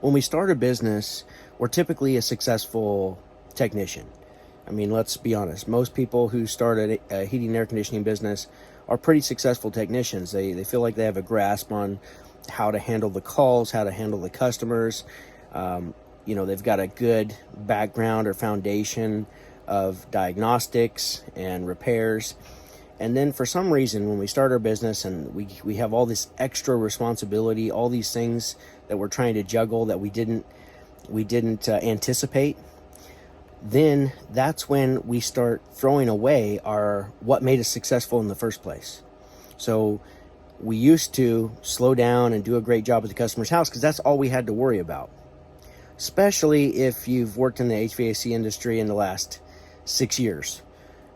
when we start a business, we're typically a successful technician. I mean, let's be honest. Most people who start a heating and air conditioning business are pretty successful technicians. They feel like they have a grasp on how to handle the calls, how to handle the customers. They've got a good background or foundation of diagnostics and repairs. And then for some reason, when we start our business and we have all this extra responsibility, all these things that we're trying to juggle that we didn't anticipate, then that's when we start throwing away what made us successful in the first place. So we used to slow down and do a great job at the customer's house because that's all we had to worry about. Especially if you've worked in the HVAC industry in the last 6 years.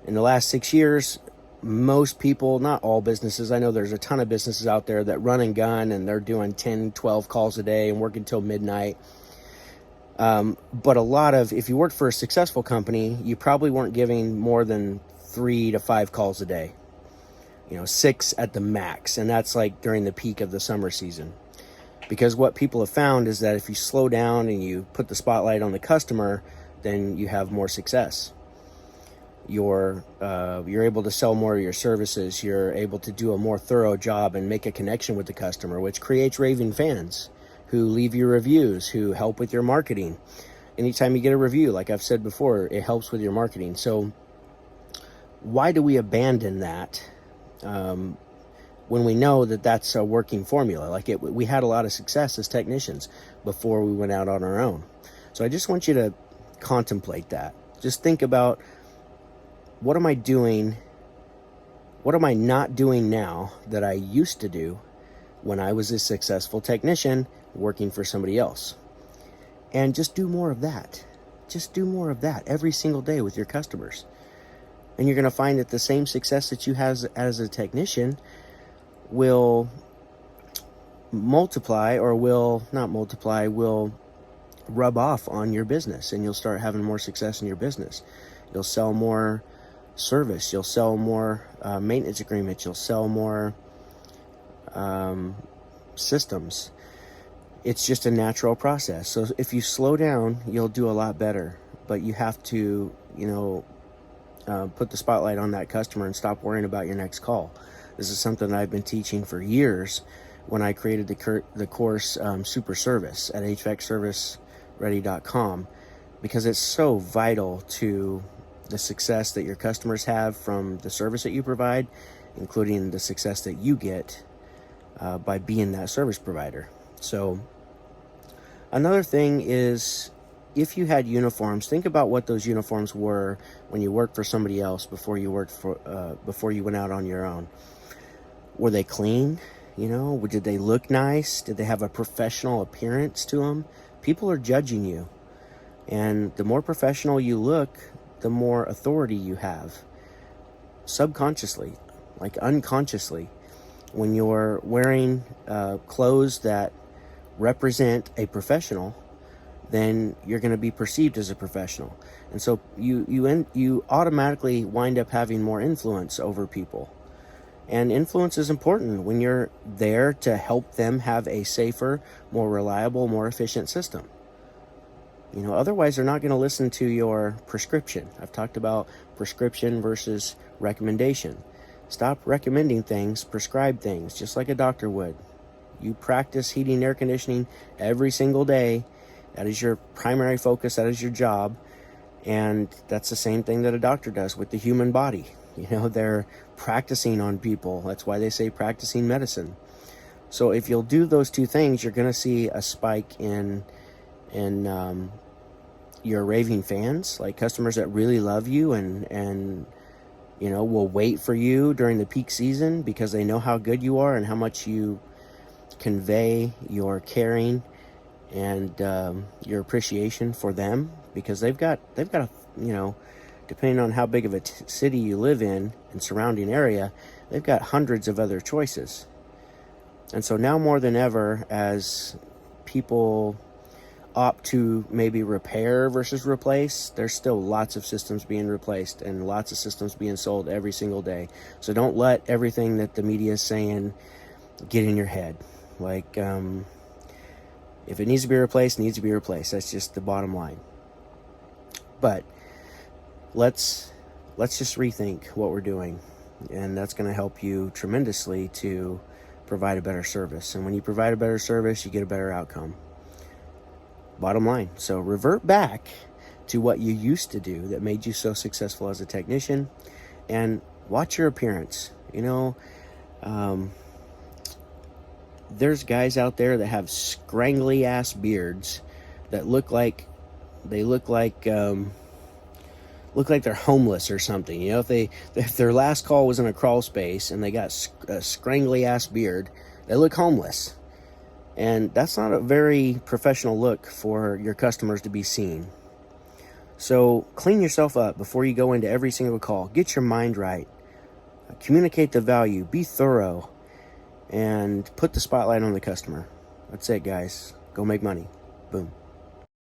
In the last 6 years, most people, not all businesses, I know there's a ton of businesses out there that run and gun and they're doing 10, 12 calls a day and working till midnight. But if you worked for a successful company, you probably weren't giving more than 3 to 5 calls a day. 6 at the max. And that's like during the peak of the summer season. Because what people have found is that if you slow down and you put the spotlight on the customer, then you have more success. You're able to sell more of your services. You're able to do a more thorough job and make a connection with the customer, which creates raving fans who leave you reviews, who help with your marketing. Anytime you get a review, like I've said before, it helps with your marketing. So why do we abandon that when we know that that's a working formula? We had a lot of success as technicians before we went out on our own. So I just want you to contemplate that. Just think about, what am I doing? What am I not doing now that I used to do when I was a successful technician working for somebody else? And just do more of that. Just do more of that every single day with your customers. And you're going to find that the same success that you have as a technician will will rub off on your business, and you'll start having more success in your business. You'll sell more service, you'll sell more maintenance agreements, you'll sell more systems. It's just a natural process. So if you slow down, you'll do a lot better, but you have to put the spotlight on that customer and stop worrying about your next call. This is something that I've been teaching for years when I created the course Super Service at HVACserviceready.com, because it's so vital to the success that your customers have from the service that you provide, including the success that you get by being that service provider. So another thing is, if you had uniforms, think about what those uniforms were when you worked for somebody else before you went out on your own. Were they clean? Did they look nice? Did they have a professional appearance to them? People are judging you. And the more professional you look, the more authority you have. Subconsciously, like unconsciously, when you're wearing clothes that represent a professional, then you're going to be perceived as a professional. And so you automatically wind up having more influence over people. And influence is important when you're there to help them have a safer, more reliable, more efficient system. Otherwise they're not going to listen to your prescription. I've talked about prescription versus recommendation. Stop recommending things, prescribe things, just like a doctor would. You practice heating and air conditioning every single day. That is your primary focus. That is your job. And that's the same thing that a doctor does with the human body. They're practicing on people. That's why they say practicing medicine. So if you'll do those two things, you're going to see a spike in your raving fans, like customers that really love you and will wait for you during the peak season because they know how good you are and how much you convey your caring and your appreciation for them, because they've got a depending on how big of a city you live in and surrounding area, they've got hundreds of other choices. And so now more than ever, as people opt to maybe repair versus replace, there's still lots of systems being replaced and lots of systems being sold every single day. So don't let everything that the media is saying get in your head. If it needs to be replaced, it needs to be replaced. That's just the bottom line. But let's just rethink what we're doing, and that's going to help you tremendously to provide a better service. And when you provide a better service, you get a better outcome. Bottom line. So revert back to what you used to do that made you so successful as a technician, and watch your appearance. You know, there's guys out there that have scrangly ass beards that look like they're homeless or something. You know, if their last call was in a crawl space and they got a scrangly ass beard, they look homeless. And that's not a very professional look for your customers to be seen. So clean yourself up before you go into every single call. Get your mind right. Communicate the value. Be thorough. And put the spotlight on the customer. That's it, guys. Go make money. Boom.